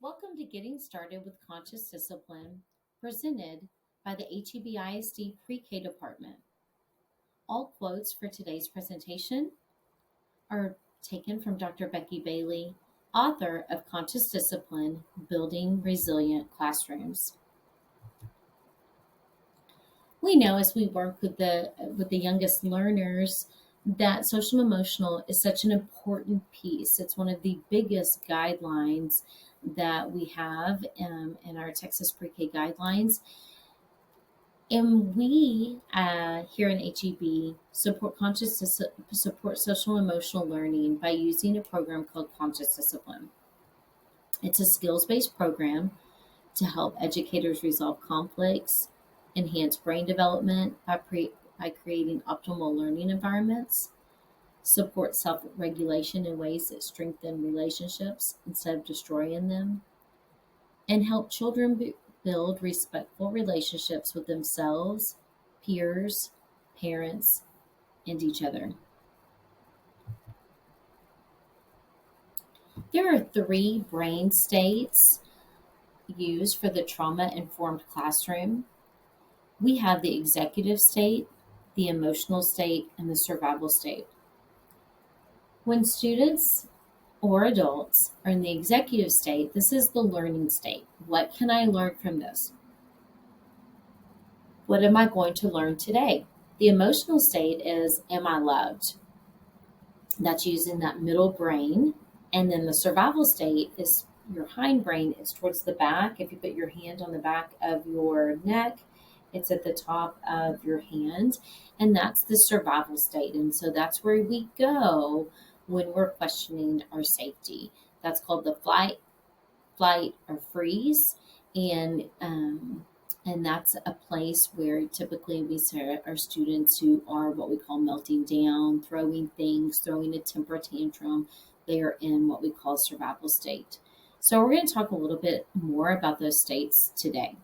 Welcome to Getting Started with Conscious Discipline, presented by the HEB ISD Pre-K Department. All quotes for today's presentation are taken from Dr. Becky Bailey, author of Conscious Discipline, Building Resilient Classrooms. We know as we work with the youngest learners that social emotional is such an important piece. It's one of the biggest guidelines that we have in our Texas Pre-K guidelines. And we here in HEB support social emotional learning by using a program called Conscious Discipline. It's a skills-based program to help educators resolve conflicts, enhance brain development by creating optimal learning environments, support self-regulation in ways that strengthen relationships instead of destroying them, and help children build respectful relationships with themselves, peers, parents, and each other. There are 3 brain states used for the trauma-informed classroom. We have the executive state, the emotional state, and the survival state. When students or adults are in the executive state, this is the learning state. What can I learn from this? What am I going to learn today? The emotional state is, am I loved? That's using that middle brain. And then the survival state is your hindbrain. It's towards the back. If you put your hand on the back of your neck, it's at the top of your hand. And that's the survival state. And so that's where we go when we're questioning our safety. That's called the flight, or freeze. And that's a place where typically we see our students who are what we call melting down, throwing things, throwing a temper tantrum. They are in what we call survival state. So we're going to talk a little bit more about those states today.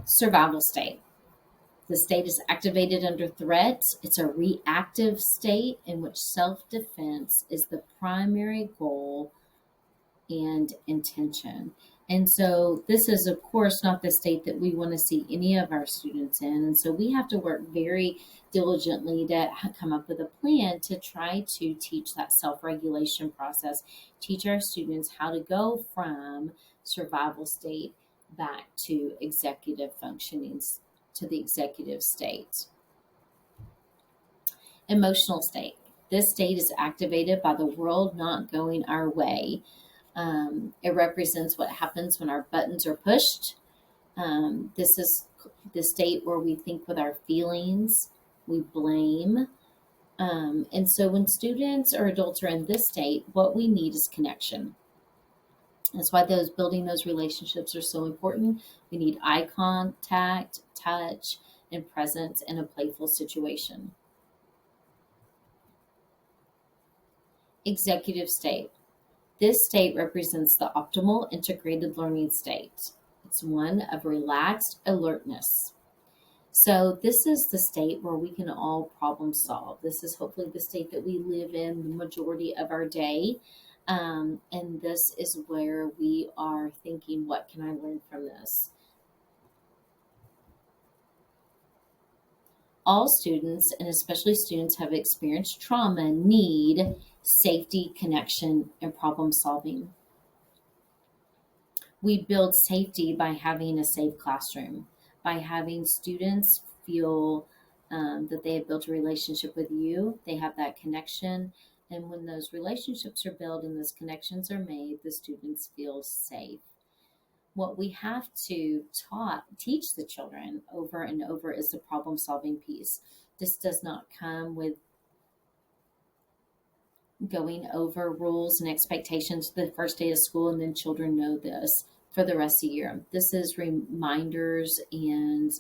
Survival state. The state is activated under threat. It's a reactive state in which self-defense is the primary goal and intention. And so this is, of course, not the state that we want to see any of our students in. And so we have to work very diligently to come up with a plan to try to teach that self-regulation process, teach our students how to go from survival state back to executive functioning, to the executive state. Emotional state. This state is activated by the world not going our way. It represents what happens when our buttons are pushed. This is the state where we think with our feelings, we blame. And so when students or adults are in this state, what we need is connection. That's why building those relationships are so important. We need eye contact, touch, and presence in a playful situation. Executive state. This state represents the optimal integrated learning state. It's one of relaxed alertness. So this is the state where we can all problem solve. This is hopefully the state that we live in the majority of our day. And this is where we are thinking, what can I learn from this? All students, and especially students who have experienced trauma, need safety, connection, and problem solving. We build safety by having a safe classroom, by having students feel that they have built a relationship with you, they have that connection. And when those relationships are built and those connections are made, the students feel safe. What we have to teach the children over and over is the problem-solving piece. This does not come with going over rules and expectations the first day of school, and then children know this for the rest of the year. This is reminders and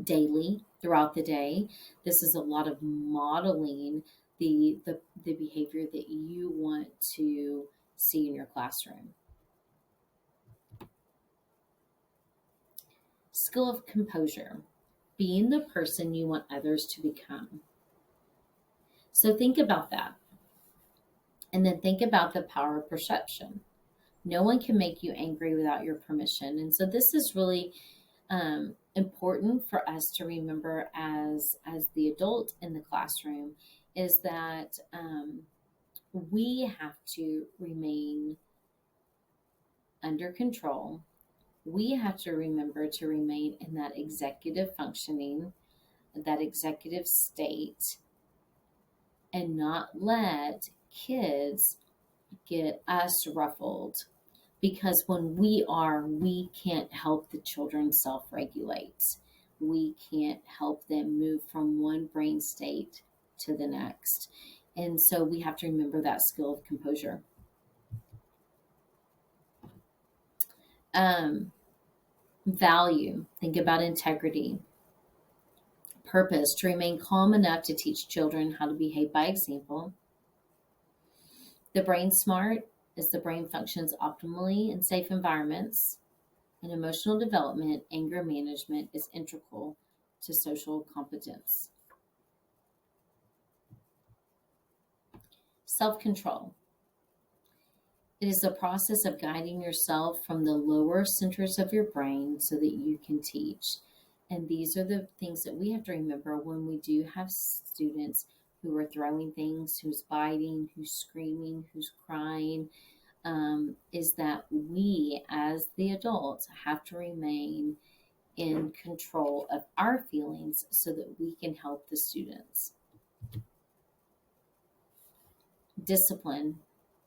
daily throughout the day. This is a lot of modeling the behavior that you want to see in your classroom. Skill of composure, being the person you want others to become. So think about that. And then think about the power of perception. No one can make you angry without your permission. And so this is really important for us to remember as the adult in the classroom, is that we have to remain under control. We have to remember to remain in that executive functioning, that executive state, and not let kids get us ruffled. Because when we can't help the children self regulate. We can't help them move from one brain state to the next. And so we have to remember that skill of composure. Value, think about integrity. Purpose, to remain calm enough to teach children how to behave by example. The brain smart is the brain functions optimally in safe environments. In emotional development, anger management is integral to social competence. Self-control. It is the process of guiding yourself from the lower centers of your brain so that you can teach. And these are the things that we have to remember when we do have students who are throwing things, who's biting, who's screaming, who's crying, is that we, as the adults, have to remain in control of our feelings so that we can help the students. Discipline.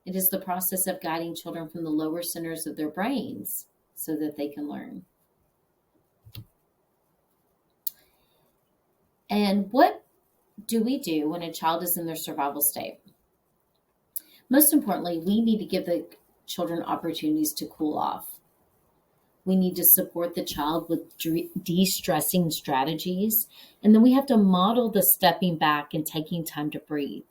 It is the process of guiding children from the lower centers of their brains so that they can learn. And what do we do when a child is in their survival state? Most importantly, we need to give the children opportunities to cool off. We need to support the child with de-stressing strategies. And then we have to model the stepping back and taking time to breathe.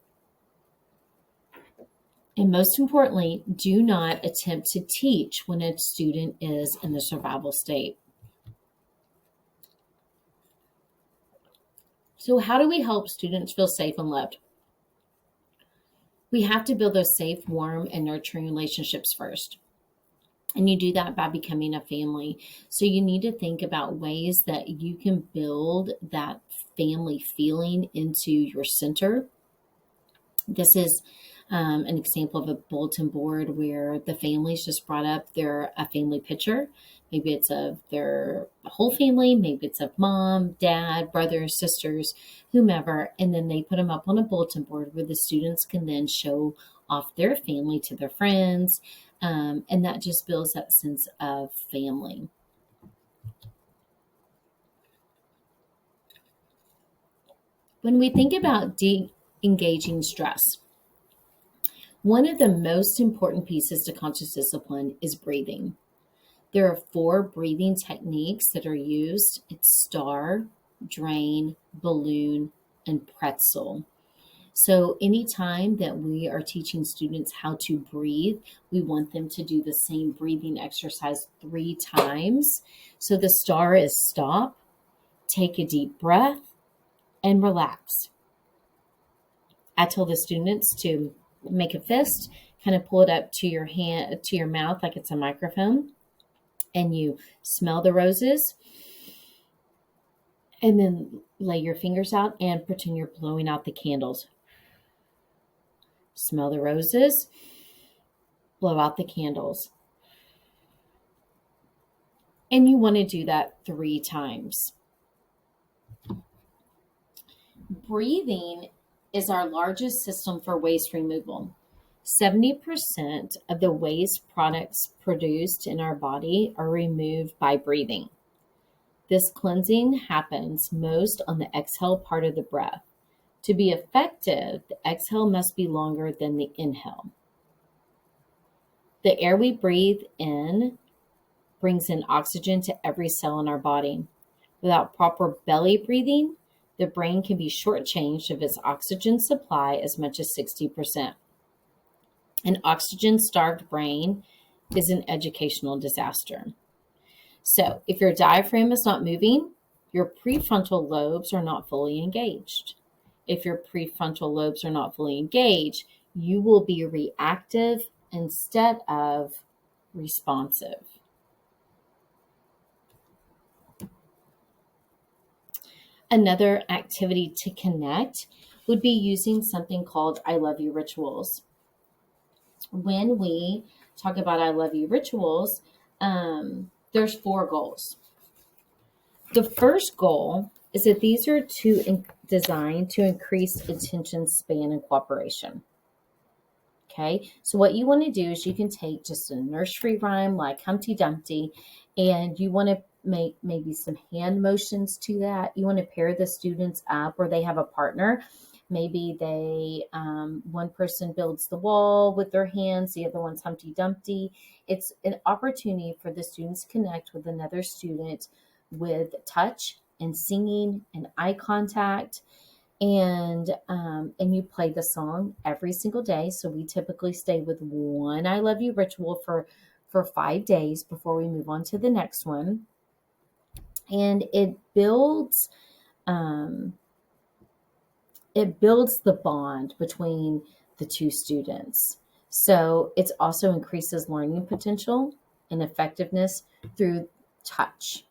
And most importantly, do not attempt to teach when a student is in the survival state. So how do we help students feel safe and loved? We have to build those safe, warm, and nurturing relationships first. And you do that by becoming a family. So you need to think about ways that you can build that family feeling into your center. This is an example of a bulletin board where the families just brought up a family picture. Maybe it's of their whole family, maybe it's of mom, dad, brothers, sisters, whomever, and then they put them up on a bulletin board where the students can then show off their family to their friends, and that just builds that sense of family. When we think about de-engaging stress, one of the most important pieces to conscious discipline is breathing. There are 4 breathing techniques that are used. It's star, drain, balloon, and pretzel. So anytime that we are teaching students how to breathe, we want them to do the same breathing exercise 3 times. So the star is stop, take a deep breath, and relax. I tell the students to make a fist, kind of pull it up to your hand, to your mouth like it's a microphone, and you smell the roses, and then lay your fingers out and pretend you're blowing out the candles. Smell the roses, blow out the candles. And you want to do that 3 times. Breathing is our largest system for waste removal. 70% of the waste products produced in our body are removed by breathing. This cleansing happens most on the exhale part of the breath. To be effective, the exhale must be longer than the inhale. The air we breathe in brings in oxygen to every cell in our body. Without proper belly breathing, the brain can be shortchanged of its oxygen supply as much as 60%. An oxygen-starved brain is an educational disaster. So, if your diaphragm is not moving, your prefrontal lobes are not fully engaged. If your prefrontal lobes are not fully engaged, You will be reactive instead of responsive. Another activity to connect would be using something called I love you rituals. When we talk about I love you rituals, there's 4 goals. The first goal is that these are designed to increase attention span and cooperation. Okay, so what you want to do is you can take just a nursery rhyme like Humpty Dumpty, and you want to make maybe some hand motions to that. You want to pair the students up, or they have a partner. Maybe one person builds the wall with their hands, the other one's Humpty Dumpty. It's an opportunity for the students to connect with another student with touch and singing and eye contact, and you play the song every single day. So we typically stay with one I love you ritual for 5 days before we move on to the next one, and um, it builds the bond between the two students. So it also increases learning potential and effectiveness through touch.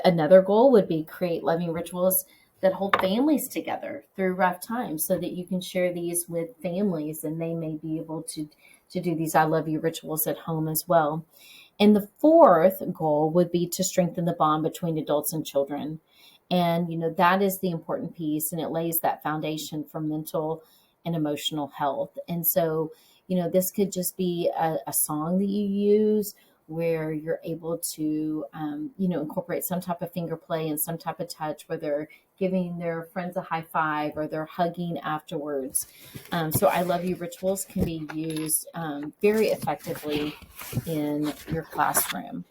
Another goal would be create loving rituals that hold families together through rough times, so that you can share these with families and they may be able to do these I love you rituals at home as well. And the fourth goal would be to strengthen the bond between adults and children. And, that is the important piece, and it lays that foundation for mental and emotional health. And so, this could just be a song that you use where you're able to, incorporate some type of finger play and some type of touch, where they're giving their friends a high five or they're hugging afterwards. So I love you rituals can be used very effectively in your classroom.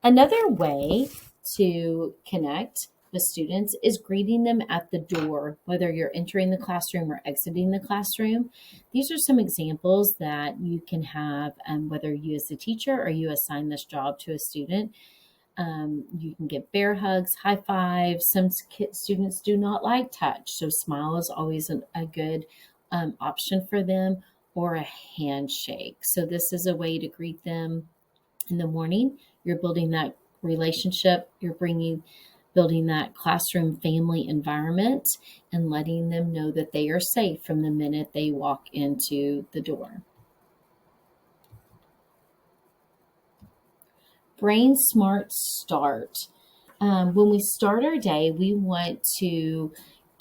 Another way to connect with students is greeting them at the door, whether you're entering the classroom or exiting the classroom. These are some examples that you can have, whether you as a teacher or you assign this job to a student. You can get bear hugs, high fives. Some students do not like touch, so smile is always a good option for them, or a handshake. So this is a way to greet them in the morning. You're building that relationship. You're building that classroom family environment and letting them know that they are safe from the minute they walk into the door. Brain Smart Start. When we start our day, we want to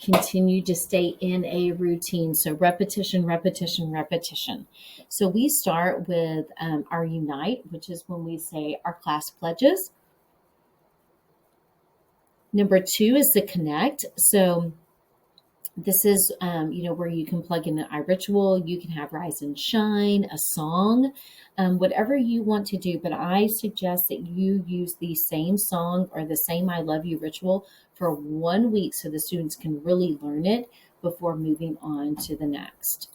continue to stay in a routine. So repetition, repetition, repetition. So we start with our Unite, which is when we say our class pledges. Number 2 is the Connect. So this is, where you can plug in an iRitual. You can have Rise and Shine, a song, whatever you want to do. But I suggest that you use the same song or the same I love you ritual for 1 week, so the students can really learn it before moving on to the next.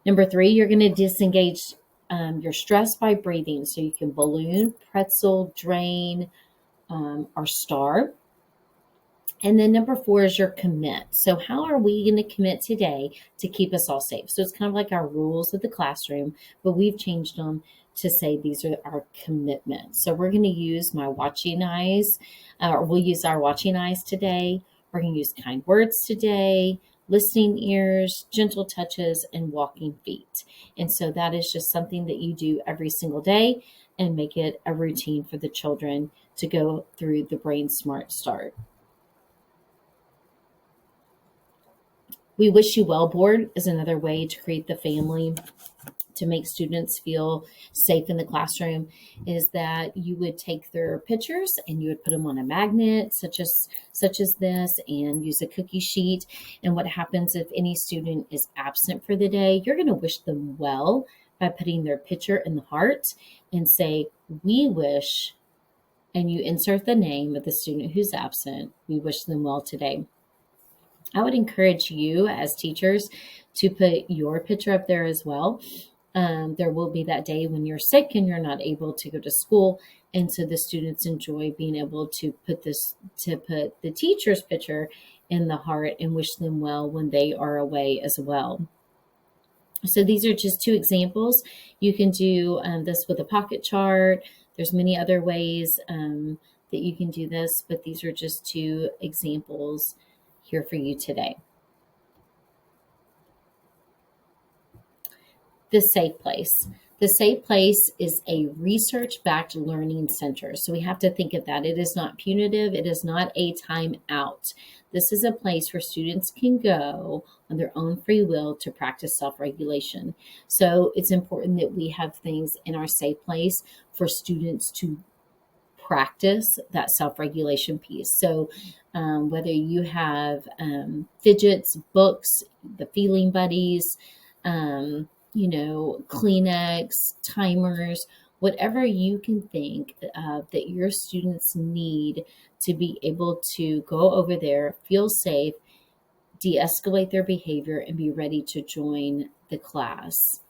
Number 3, you're going to disengage your stress by breathing. So you can balloon, pretzel, drain, or star. And then number 4 is your commit. So how are we going to commit today to keep us all safe? So it's kind of like our rules of the classroom, but we've changed them to say these are our commitments. So we're going to use my watching eyes, or we'll use our watching eyes today. We're going to use kind words today, listening ears, gentle touches, and walking feet. And so that is just something that you do every single day and make it a routine for the children to go through the Brain Smart Start. We Wish You Well board is another way to create the family, to make students feel safe in the classroom, is that you would take their pictures and you would put them on a magnet such as this, and use a cookie sheet. And what happens if any student is absent for the day, you're going to wish them well by putting their picture in the heart and say, we wish, and you insert the name of the student who's absent. We wish them well today. I would encourage you as teachers to put your picture up there as well. There will be that day when you're sick and you're not able to go to school, And so the students enjoy being able to put the teacher's picture in the heart and wish them well when they are away as well. So these are just two examples. You can do this with a pocket chart. There's many other ways that you can do this, but these are just two examples here for you today. The Safe Place. The Safe Place is a research-backed learning center. So we have to think of that. It is not punitive. It is not a time out. This is a place where students can go on their own free will to practice self-regulation. So it's important that we have things in our safe place for students to practice that self-regulation piece. So whether you have fidgets, books, the feeling buddies, Kleenex, timers, whatever you can think that your students need to be able to go over there, feel safe, de-escalate their behavior, and be ready to join the class.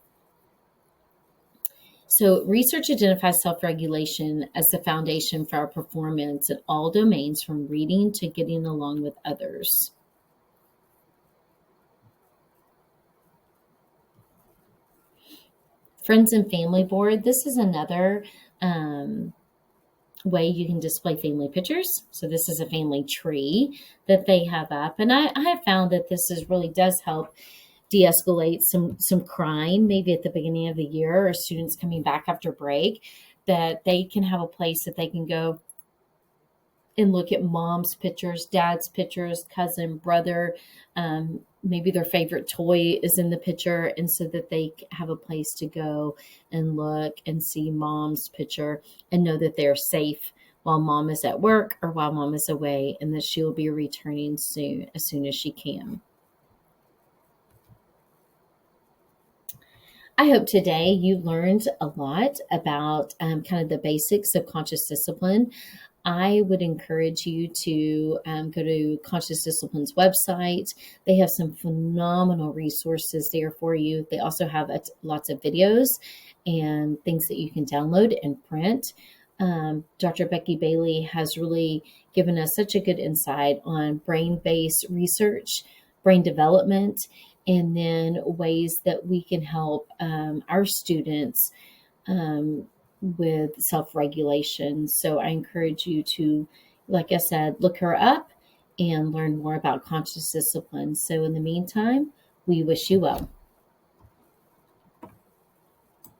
So research identifies self-regulation as the foundation for our performance in all domains, from reading to getting along with others. Friends and family board. This is another way you can display family pictures. So this is a family tree that they have up. And I have found that this really does help de-escalate some crying, maybe at the beginning of the year, or students coming back after break, that they can have a place that they can go and look at mom's pictures, dad's pictures, cousin, brother, maybe their favorite toy is in the picture, and so that they have a place to go and look and see mom's picture and know that they're safe while mom is at work or while mom is away, and that she will be returning soon, as soon as she can. I hope today you learned a lot about kind of the basics of conscious discipline. I would encourage you to go to Conscious Discipline's website. They have some phenomenal resources there for you. They also have lots of videos and things that you can download and print. Dr. Becky Bailey has really given us such a good insight on brain-based research, brain development, and then ways that we can help our students with self-regulation. So I encourage you to, like I said, look her up and learn more about conscious discipline. So in the meantime, we wish you well.